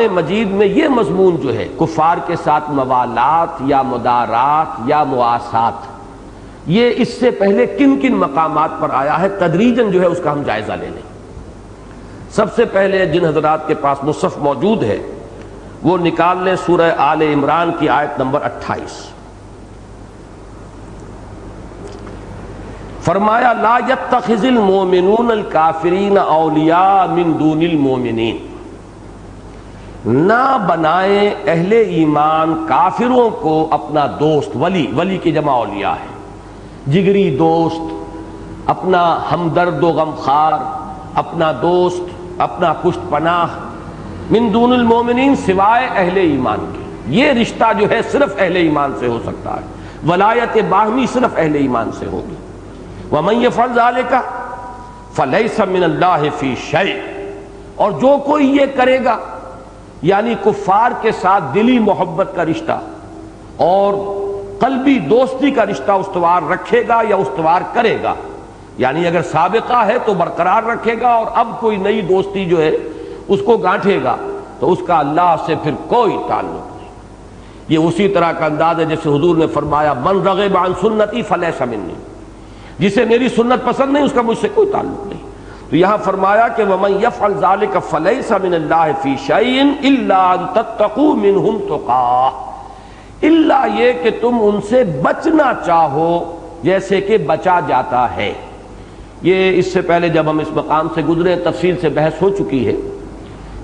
مجید میں یہ مضمون جو ہے کفار کے ساتھ موالات یا مدارات یا مواسات، یہ اس سے پہلے کن کن مقامات پر آیا ہے تدریجاً جو ہے اس کا ہم جائزہ لے لیں۔ سب سے پہلے جن حضرات کے پاس مصحف موجود ہے وہ نکال لیں سورہ آل عمران کی آیت نمبر 28۔ فرمایا لا يتخذ المؤمنون الکافرین اولیاء من دون المؤمنین، نہ بنائیں اہل ایمان کافروں کو اپنا دوست، ولی کی جمع اولیاء ہے، جگری دوست، اپنا ہمدرد و غمخوار، اپنا دوست، اپنا پشت پناہ، من دون المومنین سوائے اہل ایمان کے۔ یہ رشتہ جو ہے صرف اہل ایمان سے ہو سکتا ہے، ولایت باہمی صرف اہل ایمان سے ہوگی۔ وَمَن يَفْعَلْ ذَلِكَ فَلَيْسَ مِنَ اللَّهِ فِي شَيْءٍ، اور جو کوئی یہ کرے گا یعنی کفار کے ساتھ دلی محبت کا رشتہ اور قلبی دوستی کا رشتہ استوار رکھے گا یا استوار کرے گا، یعنی اگر سابقہ ہے تو برقرار رکھے گا اور اب کوئی نئی دوستی جو ہے اس کو گانٹھے گا، تو اس کا اللہ سے پھر کوئی تعلق نہیں۔ یہ اسی طرح کا انداز ہے جیسے حضور نے فرمایا من رغب عن سنتی فلیس منی، جسے میری سنت پسند نہیں اس کا مجھ سے کوئی تعلق نہیں۔ تو یہاں فرمایا کہ وَمَن يَفْعَلْ ذَلِكَ فَلَيْسَ مِنَ اللَّهِ فِي شَيْءٍ إِلَّا أَن تَتَّقُوا مِنْهُمْ تُقَاةً، الا یہ کہ تم ان سے بچنا چاہو جیسے کہ بچا جاتا ہے۔ یہ اس سے پہلے جب ہم اس مقام سے گزرے تفصیل سے بحث ہو چکی ہے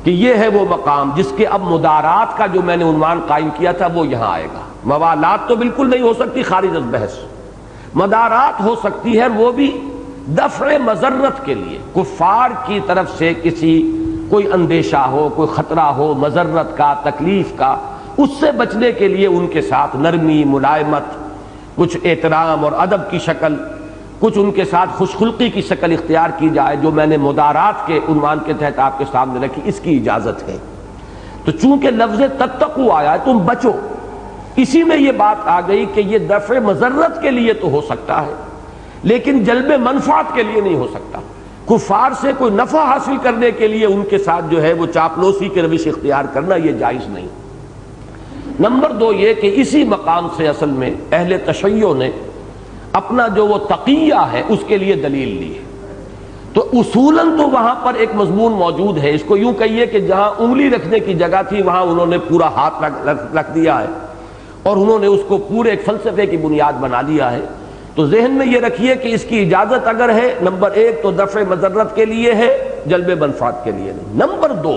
کہ یہ ہے وہ مقام جس کے اب مدارات کا جو میں نے عنوان قائم کیا تھا وہ یہاں آئے گا۔ موالات تو بالکل نہیں ہو سکتی خارج از بحث، مدارات ہو سکتی ہے، وہ بھی دفع مضرت کے لیے، کفار کی طرف سے کسی کوئی اندیشہ ہو، کوئی خطرہ ہو مضرت کا، تکلیف کا، اس سے بچنے کے لیے ان کے ساتھ نرمی، ملائمت، کچھ احترام اور ادب کی شکل، کچھ ان کے ساتھ خوش خلقی کی شکل اختیار کی جائے، جو میں نے مدارات کے عنوان کے تحت آپ کے سامنے رکھی، اس کی اجازت ہے۔ تو چونکہ لفظ تتقو آیا ہے تم بچو، اسی میں یہ بات آ گئی کہ یہ دفع مضرت کے لیے تو ہو سکتا ہے لیکن جلب منفعت کے لیے نہیں ہو سکتا۔ کفار سے کوئی نفع حاصل کرنے کے لیے ان کے ساتھ جو ہے وہ چاپلوسی کی روش اختیار کرنا یہ جائز نہیں۔ نمبر دو یہ کہ اسی مقام سے اصل میں اہل تشیع نے اپنا جو وہ تقیہ ہے اس کے لیے دلیل لی ہے۔ تو اصولاً تو وہاں پر ایک مضمون موجود ہے، اس کو یوں کہیے کہ جہاں انگلی رکھنے کی جگہ تھی وہاں انہوں نے پورا ہاتھ رکھ دیا ہے اور انہوں نے اس کو پورے ایک فلسفے کی بنیاد بنا لیا ہے۔ تو ذہن میں یہ رکھیے کہ اس کی اجازت اگر ہے نمبر ایک تو دفع مضرت کے لیے ہے، جلب منفعت کے لیے نہیں۔ نمبر دو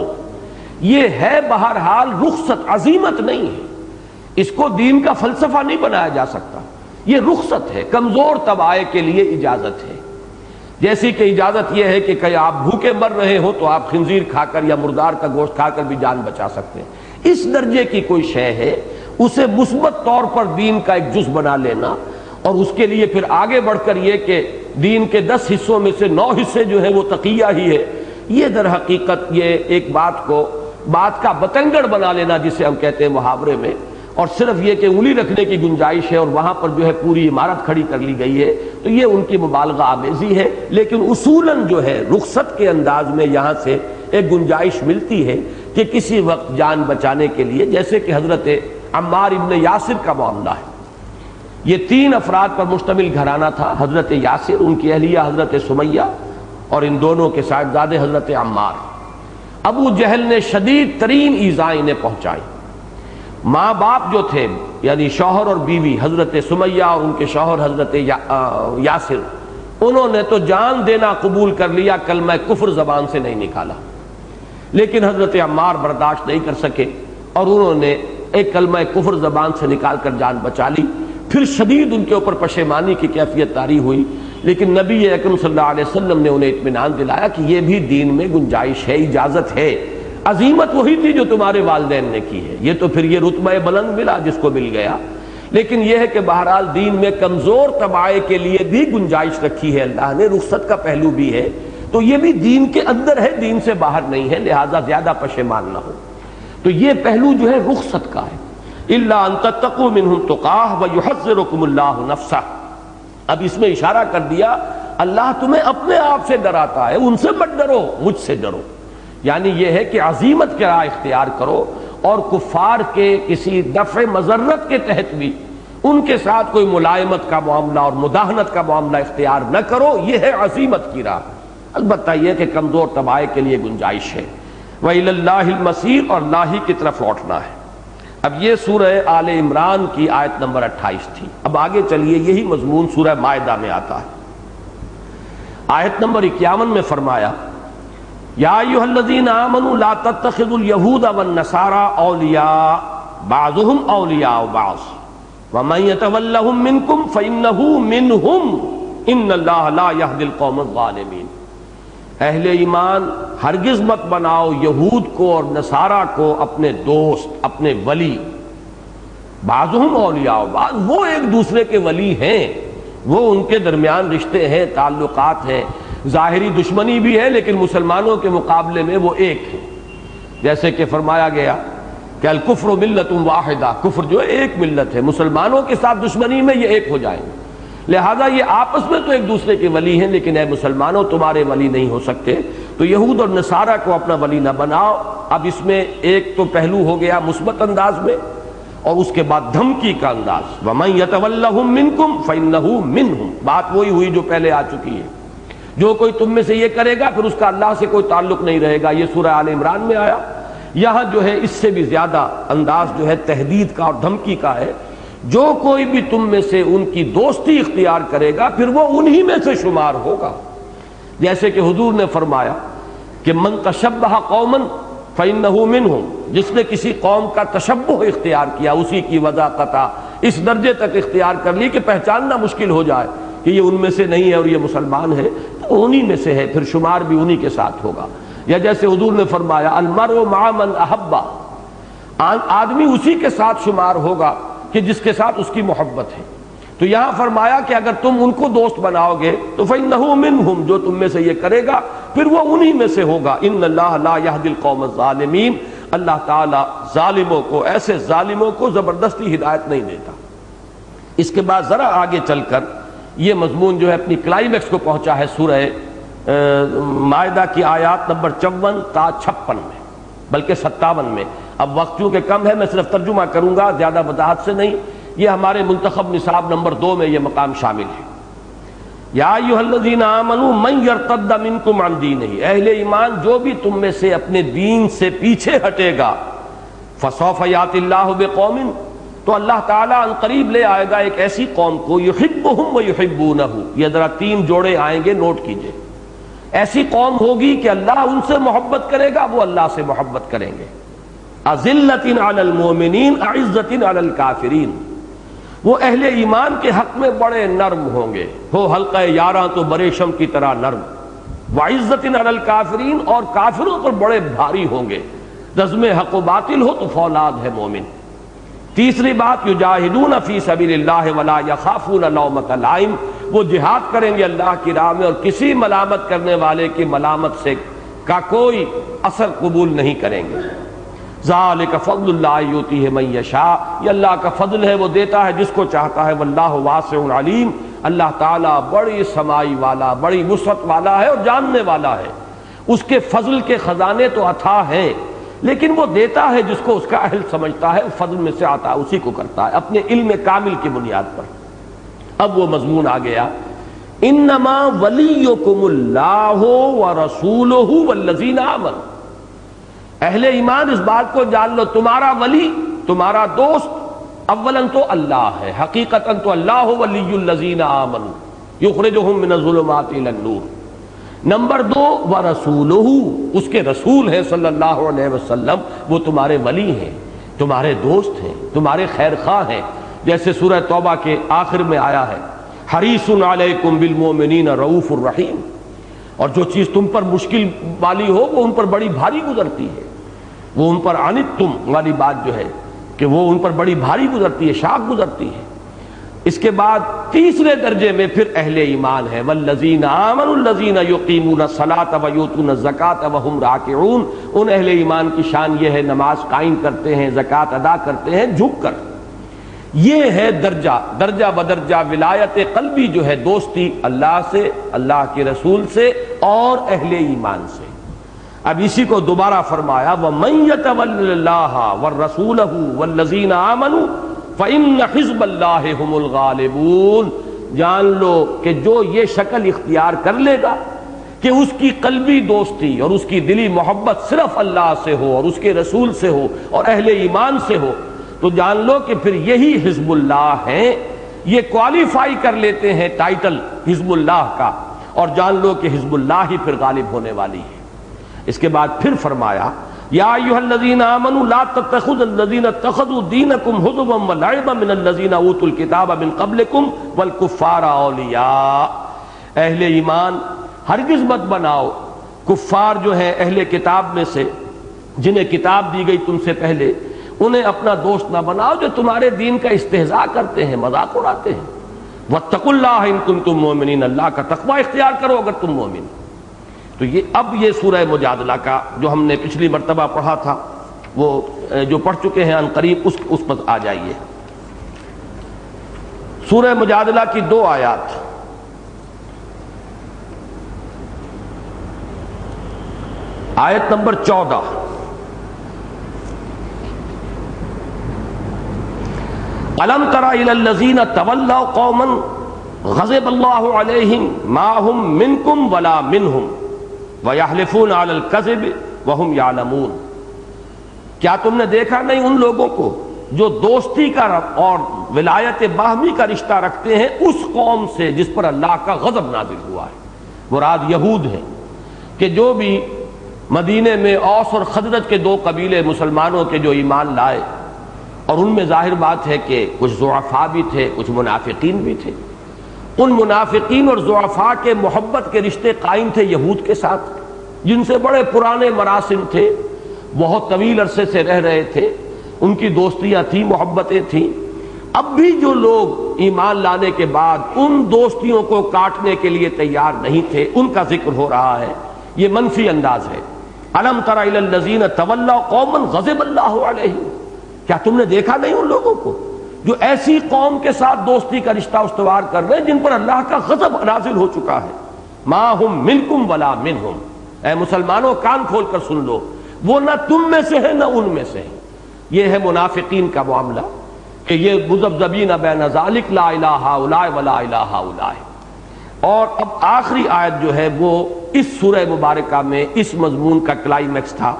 یہ ہے بہرحال رخصت، عزیمت نہیں ہے، اس کو دین کا فلسفہ نہیں بنایا جا سکتا، یہ رخصت ہے، کمزور طبقے کے لیے اجازت ہے۔ جیسی کہ اجازت یہ ہے کہ آپ بھوکے مر رہے ہو تو آپ خنزیر کھا کر یا مردار کا گوشت کھا کر بھی جان بچا سکتے ہیں، اس درجے کی کوئی شے ہے، اسے مثبت طور پر دین کا ایک جز بنا لینا اور اس کے لیے پھر آگے بڑھ کر یہ کہ دین کے 10 حصوں میں سے 9 حصے جو ہے وہ تقیہ ہی ہے، یہ در حقیقت یہ ایک بات کا بتنگڑ بنا لینا جسے ہم کہتے ہیں محاورے میں، اور صرف یہ کہ انگلی رکھنے کی گنجائش ہے اور وہاں پر جو ہے پوری عمارت کھڑی کر لی گئی ہے، تو یہ ان کی مبالغہ آمیزی ہے۔ لیکن اصولاً جو ہے رخصت کے انداز میں یہاں سے ایک گنجائش ملتی ہے کہ کسی وقت جان بچانے کے لیے، جیسے کہ حضرت عمار ابن یاسر کا معاملہ ہے۔ یہ 3 افراد پر مشتمل گھرانہ تھا، حضرت یاسر، ان کی اہلیہ حضرت سمیہ اور ان دونوں کے صاحبزادے حضرت عمار۔ ابو جہل نے شدید ترین ایذائیں انہیں پہنچائی۔ ماں باپ جو تھے یعنی شوہر اور بیوی حضرت سمیہ اور ان کے شوہر حضرت یاسر، انہوں نے تو جان دینا قبول کر لیا، کلمہ کفر زبان سے نہیں نکالا، لیکن حضرت عمار برداشت نہیں کر سکے اور انہوں نے ایک کلمہ کفر زبان سے نکال کر جان بچا لی۔ پھر شدید ان کے اوپر پشیمانی کی کیفیت طاری ہوئی، لیکن نبی اکرم صلی اللہ علیہ وسلم نے انہیں اطمینان دلایا کہ یہ بھی دین میں گنجائش ہے، اجازت ہے، عزیمت وہی تھی جو تمہارے والدین نے کی ہے، یہ تو پھر یہ رتبہ بلند ملا جس کو مل گیا، لیکن یہ ہے کہ بہرحال دین میں کمزور طبقے کے لیے بھی گنجائش رکھی ہے اللہ نے، رخصت کا پہلو بھی ہے، تو یہ بھی دین کے اندر ہے، دین سے باہر نہیں ہے، لہذا زیادہ پشیمان نہ ہو۔ تو یہ پہلو جو ہے رخصت کا ہے، الا ان تتقوا منهم تقاه ويحذركم الله نفسه۔ اب اس میں اشارہ کر دیا اللہ تمہیں اپنے آپ سے ڈراتا ہے، ان سے مت ڈرو، مجھ سے ڈرو۔ یعنی یہ ہے کہ عزیمت کا راہ اختیار کرو اور کفار کے کسی دفع مضرت کے تحت بھی ان کے ساتھ کوئی ملائمت کا معاملہ اور مداہنت کا معاملہ اختیار نہ کرو، یہ ہے عزیمت کی راہ۔ البتہ یہ کہ کمزور طبائع کے لیے گنجائش ہے۔ وَإِلَى اللَّهِ الْمَصِيرُ، اور اللہ ہی کی طرف لوٹنا ہے۔ اب یہ سورہ آل عمران کی آیت نمبر 28 تھی۔ اب آگے چلیے، یہی مضمون سورہ مائدہ میں آتا ہے۔ آیت نمبر 51 میں فرمایا یا ایھا الذین آمنوا لا تتخذوا اليہود والنصارى اولیاء بعضهم اولیاء بعض ومن يتولهم منکم فإنه منهم ان اللہ لا يهدی القوم الظالمین۔ اہل ایمان ہرگز مت بناؤ یہود کو اور نصارہ کو اپنے دوست، اپنے ولی۔ بعضهم اولیاء بعض، وہ ایک دوسرے کے ولی ہیں، وہ ان کے درمیان رشتے ہیں، تعلقات ہیں، ظاہری دشمنی بھی ہے لیکن مسلمانوں کے مقابلے میں وہ ایک ہے۔ جیسے کہ فرمایا گیا کہ الکفر ملت واحدہ، کفر جو ہے ایک ملت ہے، مسلمانوں کے ساتھ دشمنی میں یہ ایک ہو جائیں گے، لہذا یہ آپس میں تو ایک دوسرے کے ولی ہیں لیکن اے مسلمانوں تمہارے ولی نہیں ہو سکتے، تو یہود اور نصارہ کو اپنا ولی نہ بناؤ۔ اب اس میں ایک تو پہلو ہو گیا مثبت انداز میں، اور اس کے بعد دھمکی کا انداز، وَمَن يَتَوَلَّهُم مِّنكُمْ فَإِنَّهُ مِنْهُمْ، بات وہی ہوئی جو پہلے آ چکی ہے۔ جو کوئی تم میں سے یہ کرے گا پھر اس کا اللہ سے کوئی تعلق نہیں رہے گا، یہ سورہ آل عمران میں آیا۔ یہاں جو ہے اس سے بھی زیادہ انداز جو ہے تہدید کا اور دھمکی کا ہے، جو کوئی بھی تم میں سے ان کی دوستی اختیار کرے گا پھر وہ انہی میں سے شمار ہوگا۔ جیسے کہ حضور نے فرمایا کہ من تشبہ قوما فإنہ منہم، جس نے کسی قوم کا تشبہ اختیار کیا، اسی کی وضاقتہ اس درجے تک اختیار کر لی کہ پہچاننا مشکل ہو جائے کہ یہ ان میں سے نہیں ہے اور یہ مسلمان ہے، تو انہی میں سے ہے، پھر شمار بھی انہی کے ساتھ ہوگا۔ یا جیسے حضور نے فرمایا المرء مع من احب، آدمی اسی کے ساتھ شمار ہوگا کہ جس کے ساتھ اس کی محبت ہے۔ تو یہاں فرمایا کہ اگر تم ان کو دوست بناؤ گے تو فإنہ منہم، جو تم میں سے یہ کرے گا پھر وہ انہی میں سے ہوگا۔ ان اللہ لا یہدی القوم الظالمین، اللہ تعالی ظالموں کو، ایسے ظالموں کو زبردستی ہدایت نہیں دیتا۔ اس کے بعد ذرا آگے چل کر یہ مضمون جو ہے اپنی کلائمیکس کو پہنچا ہے سورہ مائدہ کی آیات نمبر 54 تا 56 میں، بلکہ 57 میں۔ اب وقت چونکہ کم ہے میں صرف ترجمہ کروں گا، زیادہ وضاحت سے نہیں۔ یہ ہمارے منتخب نصاب نمبر 2 میں یہ مقام شامل ہے۔ یا ایھا الذین آمنوا من یرتد منکم عن دینہ، اہل ایمان جو بھی تم میں سے اپنے دین سے پیچھے ہٹے گا، فسوف یأتی اللہ بقوم، تو اللہ تعالیٰ ان قریب لے آئے گا ایک ایسی قوم کو، یحبہم ویحبونہ، یہ ذرا 3 جوڑے آئیں گے، نوٹ کیجئے۔ ایسی قوم ہوگی کہ اللہ ان سے محبت کرے گا، وہ اللہ سے محبت کریں گے۔ اذلۃ علی المؤمنین اعزۃ علی الکافرین، وہ اہل ایمان کے حق میں بڑے نرم ہوں گے، ہو حلقہ یاراں تو بریشم کی طرح نرم، وعزۃ علی الکافرین، اور کافروں پر بڑے بھاری ہوں گے۔ رزم حق و باطل ہو تو فولاد ہے مومن۔ تیسری بات، یجاہدون فی سبیل اللہ ولا یخافون لومۃ لائم، وہ جہاد کریں گے اللہ کی راہ میں اور کسی ملامت کرنے والے کی ملامت سے کا کوئی اثر قبول نہیں کریں گے۔ ذالک فضل اللہ یؤتیہ من یشاء، یہ اللہ کا فضل ہے، وہ دیتا ہے جس کو چاہتا ہے، واللہ واسع علیم، اللہ تعالیٰ بڑی سمائی والا، بڑی وسعت والا ہے اور جاننے والا ہے۔ اس کے فضل کے خزانے تو عطا ہیں لیکن وہ دیتا ہے جس کو اس کا اہل سمجھتا ہے، فضل میں سے عطا اسی کو کرتا ہے اپنے علم کامل کی بنیاد پر۔ اب وہ مضمون آ گیا، انما ولیکم اللہ ورسولہ والذین آمنوا، اہل ایمان اس بات کو جان لو، تمہارا ولی، تمہارا دوست اولاً تو اللہ ہے، حقیقتاً تو اللہ ولی الذین آمنوا یخرجہم من الظلمات الی النور۔ نمبر 2 ورسولہ، اس کے رسول ہیں صلی اللہ علیہ وسلم، وہ تمہارے ولی ہیں، تمہارے دوست ہیں، تمہارے خیر خواہ ہیں۔ جیسے سورہ توبہ کے آخر میں آیا ہے حریص علیکم بالمؤمنین رؤوف الرحیم، اور جو چیز تم پر مشکل والی ہو وہ ان پر بڑی بھاری گزرتی ہے، وہ ان پر عنتم والی بات جو ہے کہ وہ ان پر بڑی بھاری گزرتی ہے، شاق گزرتی ہے۔ اس کے بعد تیسرے درجے میں پھر اہل ایمان ہے، والذین آمنوا الذین یقیمون الصلاۃ ویؤتون الزکاۃ وہم راکعون، ان اہل ایمان کی شان یہ ہے نماز قائم کرتے ہیں، زکوٰۃ ادا کرتے ہیں جھک کر۔ یہ ہے درجہ بدرجہ ولایت قلبی جو ہے، دوستی اللہ سے، اللہ کے رسول سے اور اہل ایمان سے۔ اب اسی کو دوبارہ فرمایا وَمَن يَتَوَلَّ اللَّهَ وَالرَّسُولَهُ وَالَّذِينَ آمَنُوا فَإِنَّ حِزْبَ اللَّهِ هُمُ الْغَالِبُونَ، جان لو کہ جو یہ شکل اختیار کر لے گا کہ اس کی قلبی دوستی اور اس کی دلی محبت صرف اللہ سے ہو اور اس کے رسول سے ہو اور اہل ایمان سے ہو، تو جان لو کہ پھر یہی حزب اللہ ہیں، یہ کوالیفائی کر لیتے ہیں ٹائٹل حزب اللہ کا، اور جان لو کہ حزب اللہ ہی پھر غالب ہونے والی ہے۔ اس کے بعد پھر فرمایا یا ایھا الذین آمنوا لا تتخذوا الذین اتخذوا دینکم ہزوا ولعبا من الذین اوتوا الکتاب من قبلکم والکفار اولیاء، اہل ایمان ہرگز مت بناؤ کفار جو ہیں اہل کتاب میں سے جنہیں کتاب دی گئی تم سے پہلے، انہیں اپنا دوست نہ بناؤ جو تمہارے دین کا استہزاء کرتے ہیں، مذاق اڑاتے ہیں۔ واتقوا اللہ ان کنتم مؤمنین، اللہ کا تقوی اختیار کرو اگر تم مومن۔ تو اب یہ سورہ مجادلہ کا جو ہم نے پچھلی مرتبہ پڑھا تھا وہ جو پڑھ چکے ہیں ان قریب اس پر آ جائیے۔ سورہ مجادلہ کی 2 آیات، آیت نمبر 14، الم تر الی الذین تولوا قوما غضب اللہ علیہم ما هم منکم ولا منہم وَيَحْلِفُونَ عَلَى الْكَذِبِ وَهُمْ يَعْلَمُونَ، کیا تم نے دیکھا نہیں ان لوگوں کو جو دوستی کا اور ولایت باہمی کا رشتہ رکھتے ہیں اس قوم سے جس پر اللہ کا غضب نازل ہوا ہے، مراد یہود ہیں، کہ جو بھی مدینے میں اوس اور خزرج کے 2 قبیلے مسلمانوں کے جو ایمان لائے، اور ان میں ظاہر بات ہے کہ کچھ ضعفاء بھی تھے، کچھ منافقین بھی تھے، ان منافقین اور ضعفاء کے محبت کے رشتے قائم تھے یہود کے ساتھ، جن سے بڑے پرانے مراسم تھے، بہت طویل عرصے سے رہ رہے تھے، ان کی دوستیاں تھیں، محبتیں تھیں۔ اب بھی جو لوگ ایمان لانے کے بعد ان دوستیوں کو کاٹنے کے لیے تیار نہیں تھے، ان کا ذکر ہو رہا ہے، یہ منفی انداز ہے۔ الم تر الی الذین تولوا قوما غضب اللہ علیہم، کیا تم نے دیکھا نہیں ان لوگوں کو جو ایسی قوم کے ساتھ دوستی کا رشتہ استوار کر رہے ہیں جن پر اللہ کا غضب نازل ہو چکا ہے؟ ما ہم منکم ولا منہم، اے مسلمانوں کان کھول کر سن لو، وہ نہ تم میں سے ہیں نہ ان میں سے ہیں۔ یہ ہے منافقین کا معاملہ کہ یہ مذبذبین بین ذلک لا الہ ہؤلاء ولا الہ ہؤلاء۔ اور اب آخری آیت جو ہے وہ اس سورہ مبارکہ میں اس مضمون کا کلائمیکس تھا،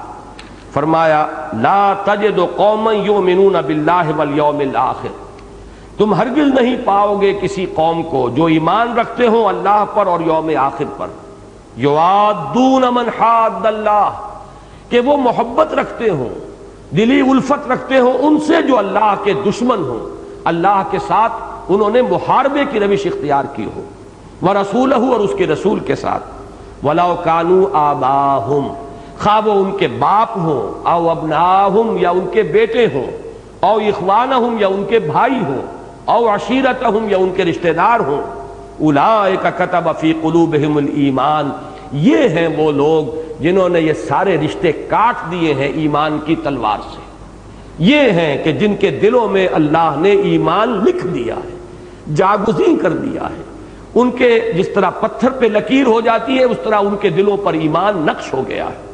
فرمایا لا تجد قوما یؤمنون باللہ والیوم الآخر، تم ہرگز نہیں پاؤ گے کسی قوم کو جو ایمان رکھتے ہوں اللہ پر اور یوم آخر پر، یوادون من حاد اللہ، کہ وہ محبت رکھتے ہوں، دلی الفت رکھتے ہوں ان سے جو اللہ کے دشمن ہوں، اللہ کے ساتھ انہوں نے محاربے کی روش اختیار کی ہو، ورسولہ، اور اس کے رسول کے ساتھ، وَلَوْ كَانُوا آبَاءَهُمْ، خواہ وہ ان کے باپ ہوں، او ابناہم یا ان کے بیٹے ہوں، او اخوانہم یا ان کے بھائی ہوں، او عشیرتہم یا ان کے رشتہ دار ہوں، اولئک کتب فی قلوبہم الایمان، یہ ہیں وہ لوگ جنہوں نے یہ سارے رشتے کاٹ دیے ہیں ایمان کی تلوار سے، یہ ہیں کہ جن کے دلوں میں اللہ نے ایمان لکھ دیا ہے، جاگزین کر دیا ہے، ان کے جس طرح پتھر پہ لکیر ہو جاتی ہے اس طرح ان کے دلوں پر ایمان نقش ہو گیا ہے۔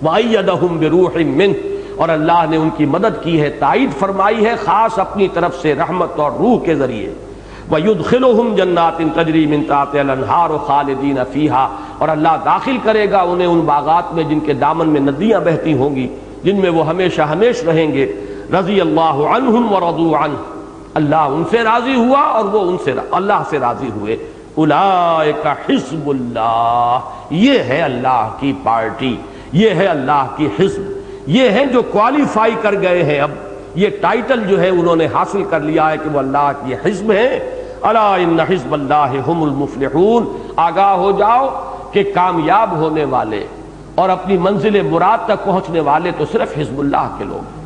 وَأَيَّدَهُمْ بِرُوحٍ مِّنْهُ، اور اللہ نے ان کی مدد کی ہے، تائید فرمائی ہے خاص اپنی طرف سے رحمت اور روح کے ذریعے۔ وَيُدْخِلُهُمْ جَنَّاتٍ تَجْرِي مِن تَحْتِهَا الْأَنْهَارُ خَالِدِينَ فِيهَا، اور اللہ داخل کرے گا انہیں ان باغات میں جن کے دامن میں ندیاں بہتی ہوں گی، جن میں وہ ہمیشہ ہمیش رہیں گے۔ رضی اللہ عنہم ورضوا عنہ، اللہ ان سے راضی ہوا اور وہ ان سے اللہ سے راضی ہوئے۔ اولئک حزب اللہ، یہ ہے اللہ کی پارٹی، یہ ہے اللہ کی حزب، یہ ہیں جو کوالیفائی کر گئے ہیں، اب یہ ٹائٹل جو ہے انہوں نے حاصل کر لیا ہے کہ وہ اللہ کی حزب ہیں۔ الا ان حزب اللہ هم المفلحون، آگاہ ہو جاؤ کہ کامیاب ہونے والے اور اپنی منزل مراد تک پہنچنے والے تو صرف حزب اللہ کے لوگ ہیں۔